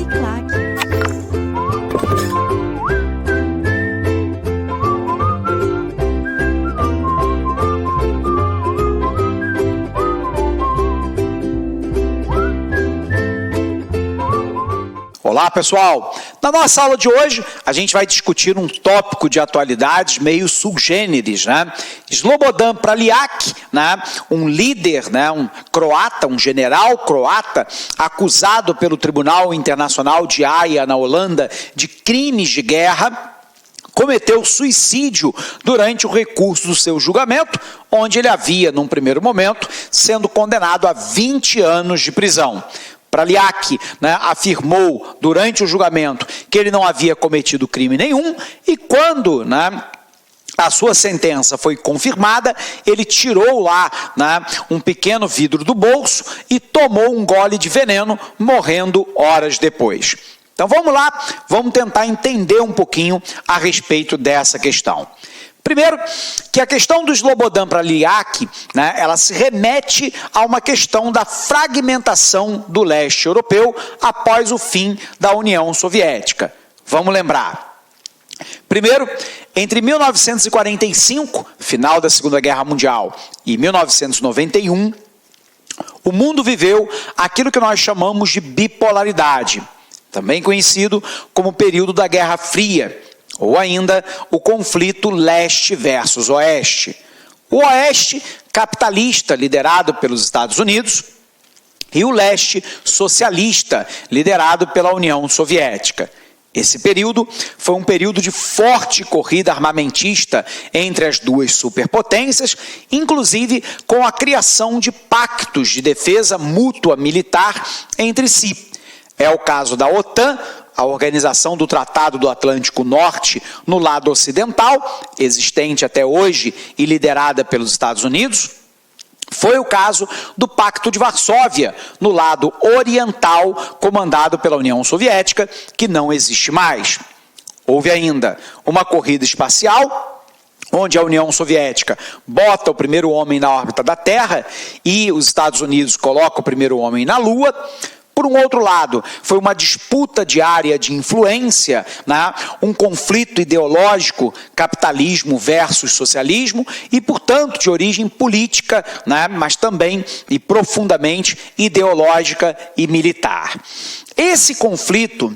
Uniclac. Olá, pessoal! Na nossa aula de hoje, a gente vai discutir um tópico de atualidades meio subgêneres, né? Slobodan Praljak, né? Um líder, né? Um croata, um general croata, acusado pelo Tribunal Internacional de Haia, na Holanda, de crimes de guerra, cometeu suicídio durante o recurso do seu julgamento, onde ele havia, num primeiro momento, sendo condenado a 20 anos de prisão. Praljak, né, afirmou durante o julgamento que ele não havia cometido crime nenhum e quando, né, a sua sentença foi confirmada, ele tirou lá, né, um pequeno vidro do bolso e tomou um gole de veneno, morrendo horas depois. Então vamos lá, vamos tentar entender um pouquinho a respeito dessa questão. Primeiro, que a questão do Slobodan Praljak, né, ela se remete a uma questão da fragmentação do leste europeu após o fim da União Soviética. Vamos lembrar. Primeiro, entre 1945, final da Segunda Guerra Mundial, e 1991, o mundo viveu aquilo que nós chamamos de bipolaridade, também conhecido como período da Guerra Fria, ou ainda o conflito leste versus oeste. O oeste capitalista, liderado pelos Estados Unidos, e o leste socialista, liderado pela União Soviética. Esse período foi um período de forte corrida armamentista entre as duas superpotências, inclusive com a criação de pactos de defesa mútua militar entre si. É o caso da OTAN, a Organização do Tratado do Atlântico Norte, no lado ocidental, existente até hoje e liderada pelos Estados Unidos. Foi o caso do Pacto de Varsóvia, no lado oriental, comandado pela União Soviética, que não existe mais. Houve ainda uma corrida espacial, onde a União Soviética bota o primeiro homem na órbita da Terra e os Estados Unidos colocam o primeiro homem na Lua. Por um outro lado, foi uma disputa de área de influência, né? Um conflito ideológico, capitalismo versus socialismo, e, portanto, de origem política, né? Mas também e profundamente ideológica e militar. Esse conflito,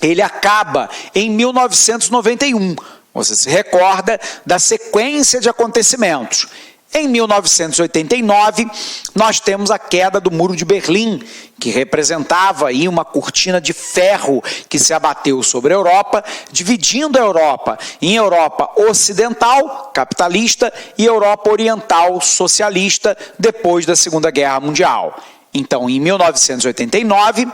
ele acaba em 1991. Você se recorda da sequência de acontecimentos. Em 1989, nós temos a queda do Muro de Berlim, que representava aí uma cortina de ferro que se abateu sobre a Europa, dividindo a Europa em Europa ocidental, capitalista, e Europa oriental, socialista, depois da Segunda Guerra Mundial. Então, em 1989...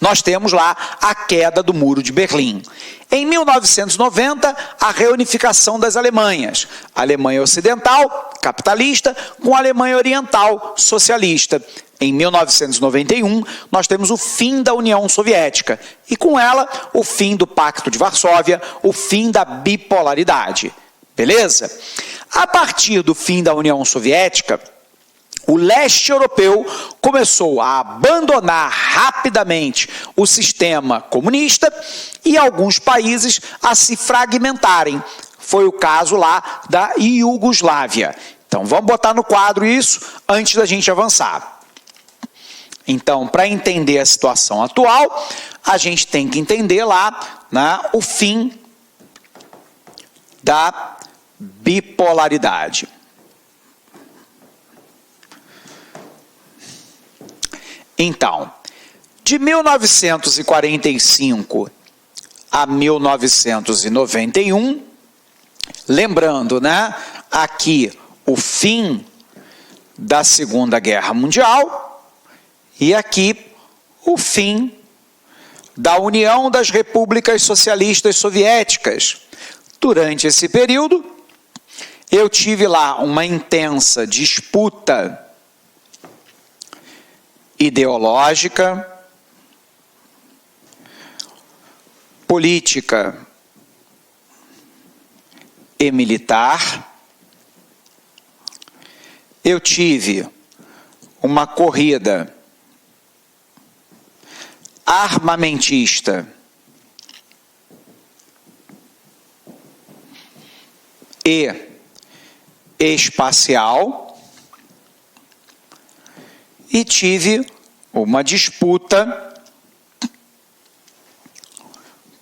nós temos lá a queda do Muro de Berlim. Em 1990, a reunificação das Alemanhas. A Alemanha Ocidental, capitalista, com a Alemanha Oriental, socialista. Em 1991, nós temos o fim da União Soviética. E com ela, o fim do Pacto de Varsóvia, o fim da bipolaridade. Beleza? A partir do fim da União Soviética, o leste europeu começou a abandonar rapidamente o sistema comunista e alguns países a se fragmentarem. Foi o caso lá da Iugoslávia. Então, vamos botar no quadro isso antes da gente avançar. Então, para entender a situação atual, a gente tem que entender lá, né, o fim da bipolaridade. Então, de 1945 a 1991, lembrando, né, aqui o fim da Segunda Guerra Mundial e aqui o fim da União das Repúblicas Socialistas Soviéticas. Durante esse período, eu tive lá uma intensa disputa ideológica, política e militar. Eu tive uma corrida armamentista e espacial, e tive uma disputa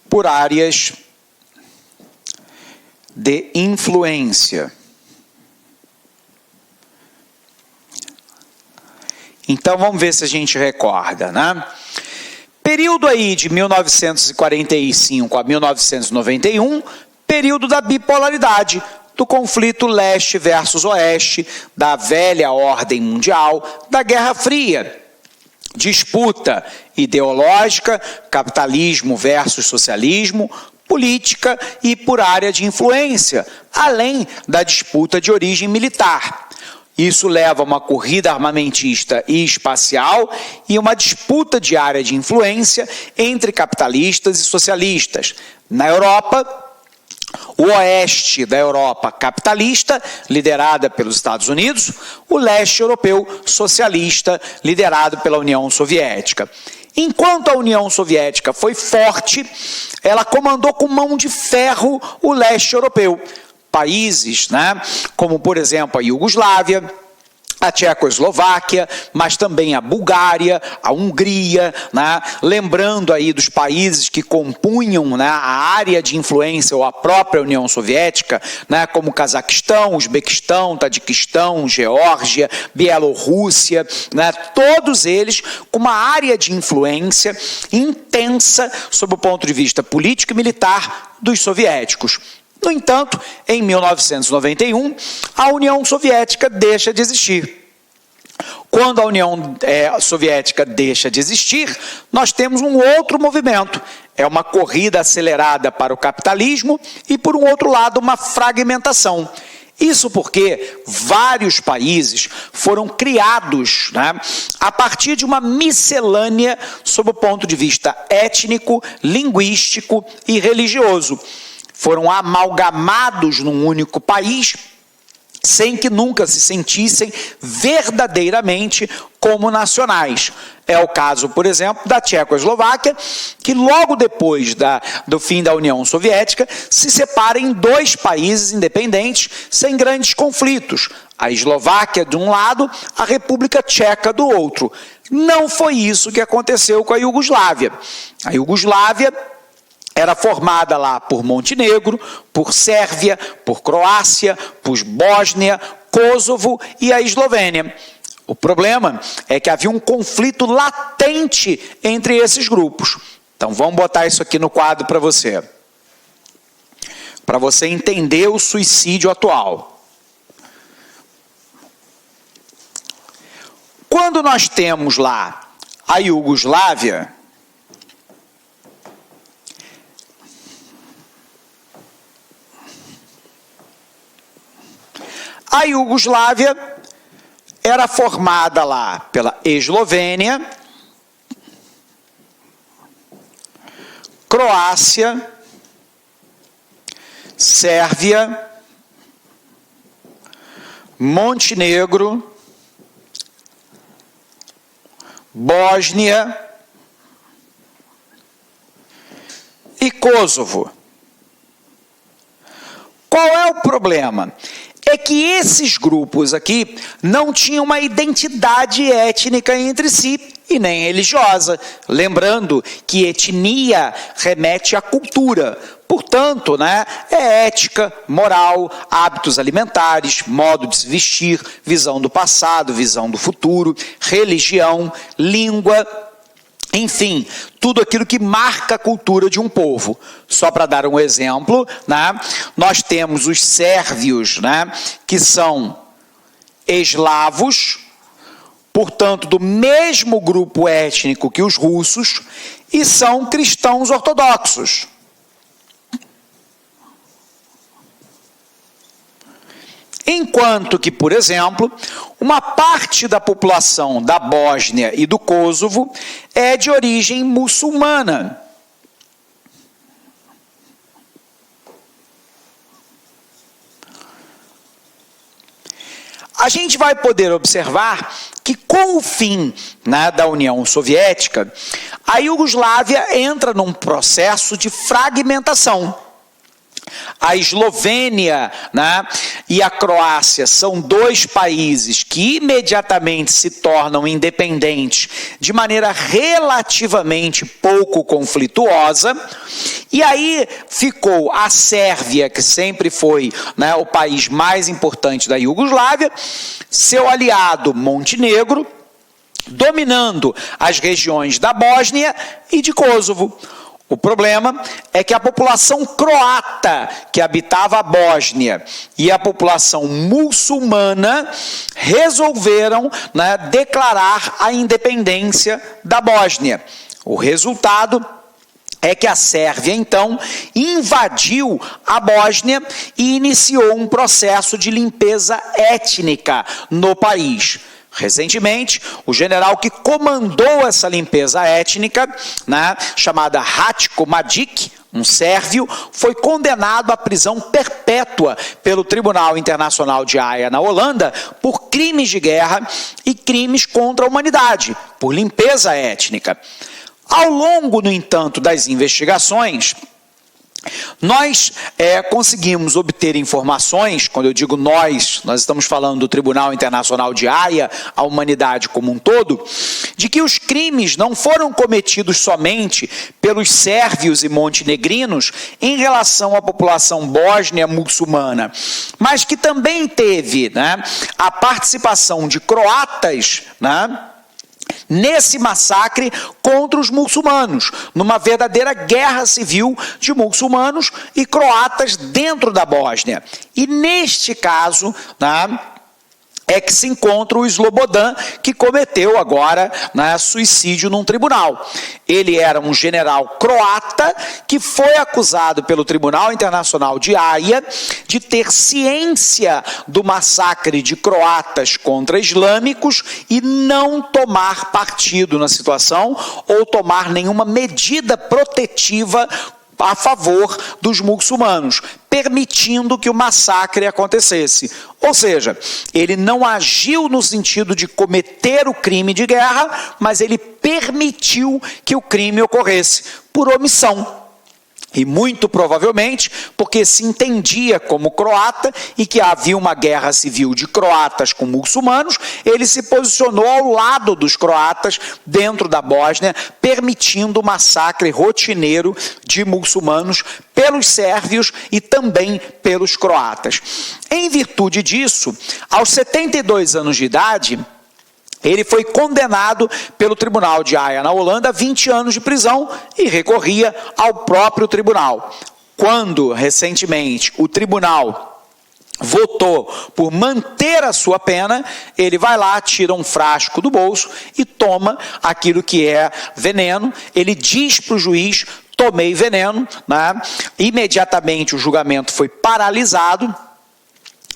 por áreas de influência. Então vamos ver se a gente recorda, né? Período aí de 1945 a 1991, período da bipolaridade, do conflito leste versus oeste, da velha ordem mundial, da Guerra Fria. Disputa ideológica, capitalismo versus socialismo, política e por área de influência, além da disputa de origem militar. Isso leva a uma corrida armamentista e espacial e uma disputa de área de influência entre capitalistas e socialistas. Na Europa, o oeste da Europa capitalista, liderada pelos Estados Unidos, o leste europeu socialista, liderado pela União Soviética. Enquanto a União Soviética foi forte, ela comandou com mão de ferro o leste europeu. Países, né, como, por exemplo, a Iugoslávia, a Tchecoslováquia, mas também a Bulgária, a Hungria, né? Lembrando aí dos países que compunham, né, a área de influência ou a própria União Soviética, né, como Cazaquistão, Uzbequistão, Tadiquistão, Geórgia, Bielorrússia, né, todos eles com uma área de influência intensa sob o ponto de vista político e militar dos soviéticos. No entanto, em 1991, a União Soviética deixa de existir. Quando a União Soviética deixa de existir, nós temos um outro movimento. É uma corrida acelerada para o capitalismo e, por um outro lado, uma fragmentação. Isso porque vários países foram criados, né, a partir de uma miscelânea sob o ponto de vista étnico, linguístico e religioso. Foram amalgamados num único país, sem que nunca se sentissem verdadeiramente como nacionais. É o caso, por exemplo, da Tchecoslováquia, que logo depois do fim da União Soviética, se separa em dois países independentes, sem grandes conflitos. A Eslováquia de um lado, a República Tcheca do outro. Não foi isso que aconteceu com a Iugoslávia. A Iugoslávia era formada lá por Montenegro, por Sérvia, por Croácia, por Bósnia, Kosovo e a Eslovênia. O problema é que havia um conflito latente entre esses grupos. Então vamos botar isso aqui no quadro para você entender o suicídio atual. Quando nós temos lá a Iugoslávia, a Iugoslávia era formada lá pela Eslovênia, Croácia, Sérvia, Montenegro, Bósnia e Kosovo. Qual é o problema? É que esses grupos aqui não tinham uma identidade étnica entre si e nem religiosa. Lembrando que etnia remete à cultura. Portanto, né, é ética, moral, hábitos alimentares, modo de se vestir, visão do passado, visão do futuro, religião, língua, enfim, tudo aquilo que marca a cultura de um povo. Só para dar um exemplo, né, nós temos os sérvios, né, que são eslavos, portanto, do mesmo grupo étnico que os russos, e são cristãos ortodoxos. Enquanto que, por exemplo, uma parte da população da Bósnia e do Kosovo é de origem muçulmana. a gente vai poder observar que com o fim, né, da União Soviética, a Iugoslávia entra num processo de fragmentação. A Eslovênia, né, e a Croácia são dois países que imediatamente se tornam independentes de maneira relativamente pouco conflituosa. E aí ficou a Sérvia, que sempre foi, né, o país mais importante da Iugoslávia, seu aliado Montenegro, dominando as regiões da Bósnia e de Kosovo. O problema é que a população croata que habitava a Bósnia e a população muçulmana resolveram, né, declarar a independência da Bósnia. O resultado é que a Sérvia, então, invadiu a Bósnia e iniciou um processo de limpeza étnica no país. Recentemente, o general que comandou essa limpeza étnica, né, chamada Ratko Mladić, um sérvio, foi condenado à prisão perpétua pelo Tribunal Internacional de Haia, na Holanda, por crimes de guerra e crimes contra a humanidade, por limpeza étnica. Ao longo, no entanto, das investigações, nós conseguimos obter informações. Quando eu digo nós estamos falando do Tribunal Internacional de Haia, a humanidade como um todo, de que os crimes não foram cometidos somente pelos sérvios e montenegrinos em relação à população bósnia muçulmana, mas que também teve, né, a participação de croatas, né, nesse massacre contra os muçulmanos, numa verdadeira guerra civil de muçulmanos e croatas dentro da Bósnia. E neste caso, né, é que se encontra o Slobodan, que cometeu agora, né, suicídio num tribunal. Ele era um general croata que foi acusado pelo Tribunal Internacional de Haia de ter ciência do massacre de croatas contra islâmicos e não tomar partido na situação ou tomar nenhuma medida protetiva a favor dos muçulmanos, permitindo que o massacre acontecesse. Ou seja, ele não agiu no sentido de cometer o crime de guerra, mas ele permitiu que o crime ocorresse por omissão. E muito provavelmente porque se entendia como croata e que havia uma guerra civil de croatas com muçulmanos, ele se posicionou ao lado dos croatas dentro da Bósnia, permitindo o massacre rotineiro de muçulmanos pelos sérvios e também pelos croatas. Em virtude disso, aos 72 anos de idade, ele foi condenado pelo Tribunal de Haia, na Holanda, a 20 anos de prisão e recorria ao próprio tribunal. Quando, recentemente, o tribunal votou por manter a sua pena, ele vai lá, tira um frasco do bolso e toma aquilo que é veneno. Ele diz para o juiz: tomei veneno, né? Imediatamente o julgamento foi paralisado.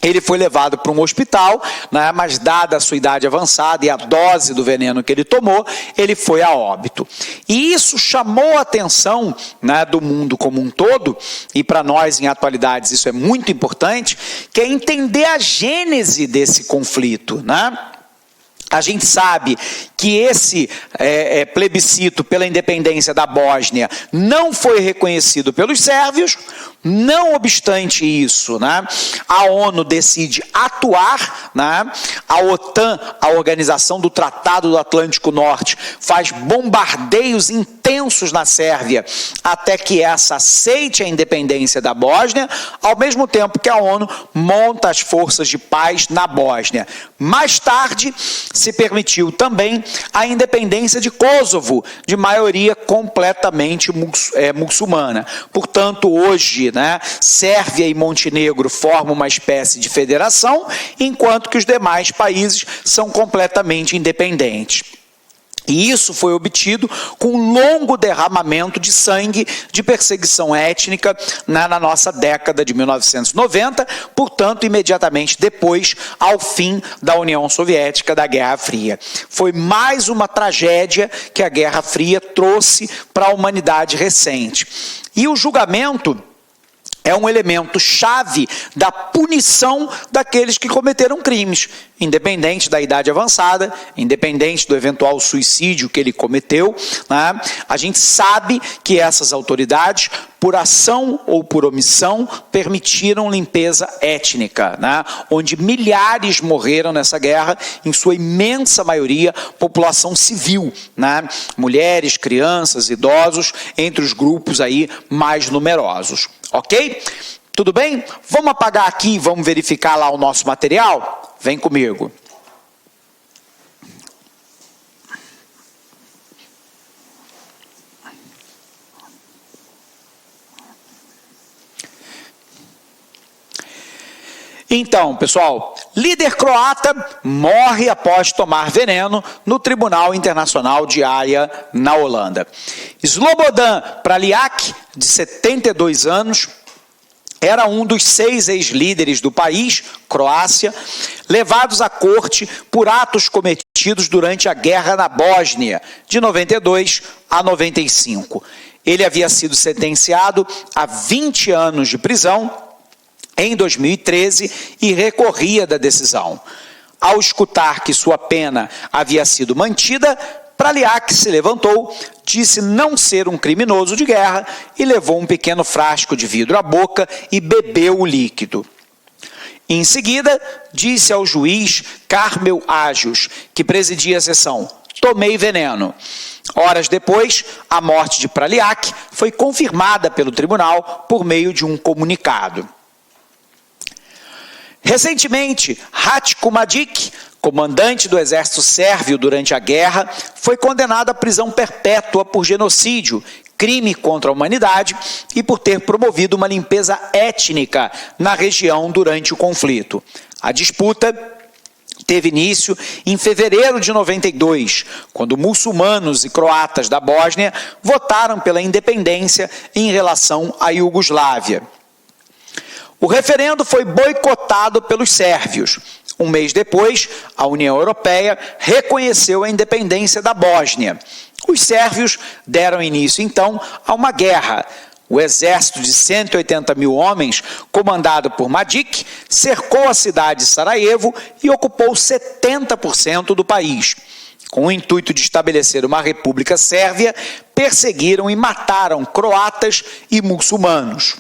Ele foi levado para um hospital, né, mas dada a sua idade avançada e a dose do veneno que ele tomou, ele foi a óbito. E isso chamou a atenção, né, do mundo como um todo, e para nós em atualidades isso é muito importante, que é entender a gênese desse conflito, né? A gente sabe que esse plebiscito pela independência da Bósnia não foi reconhecido pelos sérvios. Não obstante isso, né, a ONU decide atuar, né, a OTAN, a Organização do Tratado do Atlântico Norte, faz bombardeios intensos na Sérvia até que essa aceite a independência da Bósnia, ao mesmo tempo que a ONU monta as forças de paz na Bósnia. Mais tarde, se permitiu também a independência de Kosovo, de maioria completamente muçulmana. Portanto, hoje, né, Sérvia e Montenegro formam uma espécie de federação, enquanto que os demais países são completamente independentes. E isso foi obtido com um longo derramamento de sangue de perseguição étnica na nossa década de 1990, portanto, imediatamente depois ao fim da União Soviética, da Guerra Fria. Foi mais uma tragédia que a Guerra Fria trouxe para a humanidade recente. E o julgamento é um elemento chave da punição daqueles que cometeram crimes, independente da idade avançada, independente do eventual suicídio que ele cometeu, né? A gente sabe que essas autoridades, por ação ou por omissão, permitiram limpeza étnica, né? Onde milhares morreram nessa guerra, em sua imensa maioria, população civil, né? Mulheres, crianças, idosos, entre os grupos aí mais numerosos. Ok? Tudo bem? Vamos apagar aqui e vamos verificar lá o nosso material? Vem comigo. Então, pessoal, líder croata morre após tomar veneno no Tribunal Internacional de Haia, na Holanda. Slobodan Praljak, de 72 anos, era um dos 6 ex-líderes do país, Croácia, levados à corte por atos cometidos durante a guerra na Bósnia, de 92 a 95. Ele havia sido sentenciado a 20 anos de prisão em 2013 e recorria da decisão. Ao escutar que sua pena havia sido mantida, Praljak se levantou, disse não ser um criminoso de guerra e levou um pequeno frasco de vidro à boca e bebeu o líquido. Em seguida, disse ao juiz Carmel Ágios, que presidia a sessão, tomei veneno. Horas depois, a morte de Praljak foi confirmada pelo tribunal por meio de um comunicado. Recentemente, Ratko Mladić, comandante do exército sérvio durante a guerra, foi condenado à prisão perpétua por genocídio, crime contra a humanidade e por ter promovido uma limpeza étnica na região durante o conflito. A disputa teve início em fevereiro de 92, quando muçulmanos e croatas da Bósnia votaram pela independência em relação à Iugoslávia. O referendo foi boicotado pelos sérvios. Um mês depois, a União Europeia reconheceu a independência da Bósnia. Os sérvios deram início, então, a uma guerra. O exército de 180 mil homens, comandado por Mladić, cercou a cidade de Sarajevo e ocupou 70% do país. Com o intuito de estabelecer uma república sérvia, perseguiram e mataram croatas e muçulmanos.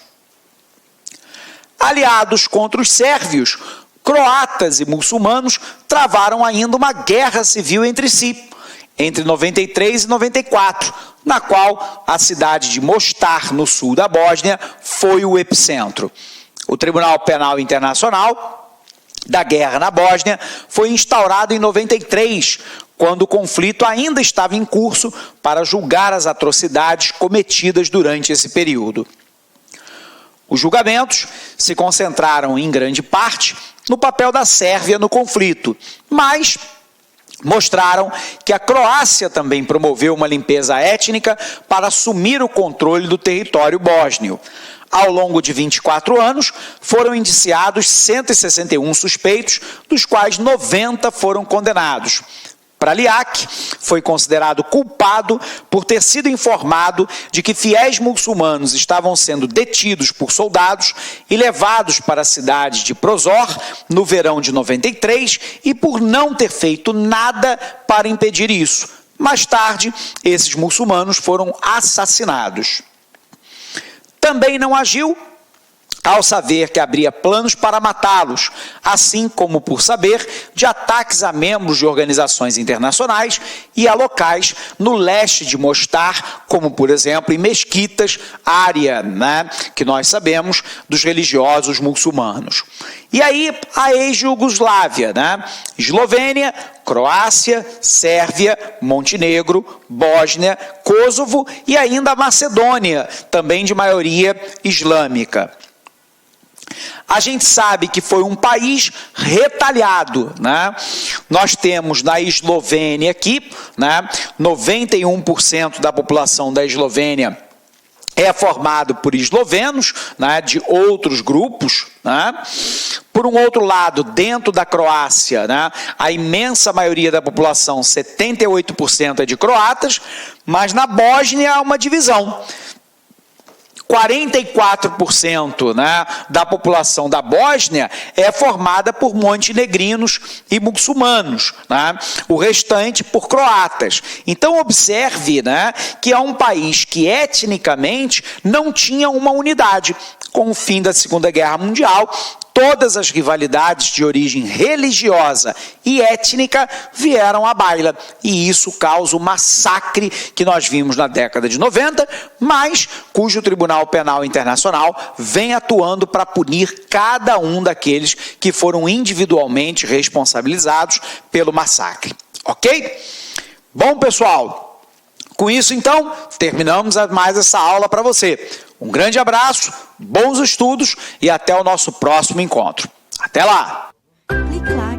Aliados contra os sérvios, croatas e muçulmanos travaram ainda uma guerra civil entre si, entre 93 e 94, na qual a cidade de Mostar, no sul da Bósnia, foi o epicentro. O Tribunal Penal Internacional da Guerra na Bósnia foi instaurado em 93, quando o conflito ainda estava em curso, para julgar as atrocidades cometidas durante esse período. Os julgamentos se concentraram, em grande parte, no papel da Sérvia no conflito, mas mostraram que a Croácia também promoveu uma limpeza étnica para assumir o controle do território bósnio. Ao longo de 24 anos, foram indiciados 161 suspeitos, dos quais 90 foram condenados. Praljak foi considerado culpado por ter sido informado de que fiéis muçulmanos estavam sendo detidos por soldados e levados para a cidade de Prozor no verão de 93 e por não ter feito nada para impedir isso. Mais tarde, esses muçulmanos foram assassinados. Também não agiu ao saber que havia planos para matá-los, assim como por saber de ataques a membros de organizações internacionais e a locais no leste de Mostar, como por exemplo em mesquitas, área, que nós sabemos dos religiosos muçulmanos. E aí a ex-Iugoslávia, Eslovênia, Croácia, Sérvia, Montenegro, Bósnia, Kosovo e ainda a Macedônia, também de maioria islâmica. A gente sabe que foi um país retalhado, Nós temos na Eslovênia aqui, 91% da população da Eslovênia é formado por eslovenos, de outros grupos, Por um outro lado, dentro da Croácia, a imensa maioria da população, 78% é de croatas, mas na Bósnia há uma divisão. 44%, né, da população da Bósnia é formada por montenegrinos e muçulmanos, né, o restante por croatas. Então observe, né, que é um país que etnicamente não tinha uma unidade. Com o fim da Segunda Guerra Mundial, todas as rivalidades de origem religiosa e étnica vieram à baila. E isso causa o massacre que nós vimos na década de 90, mas cujo Tribunal Penal Internacional vem atuando para punir cada um daqueles que foram individualmente responsabilizados pelo massacre. Ok? Bom, pessoal, com isso, então, terminamos mais essa aula para você. Um grande abraço, bons estudos e até o nosso próximo encontro. Até lá! Clique lá.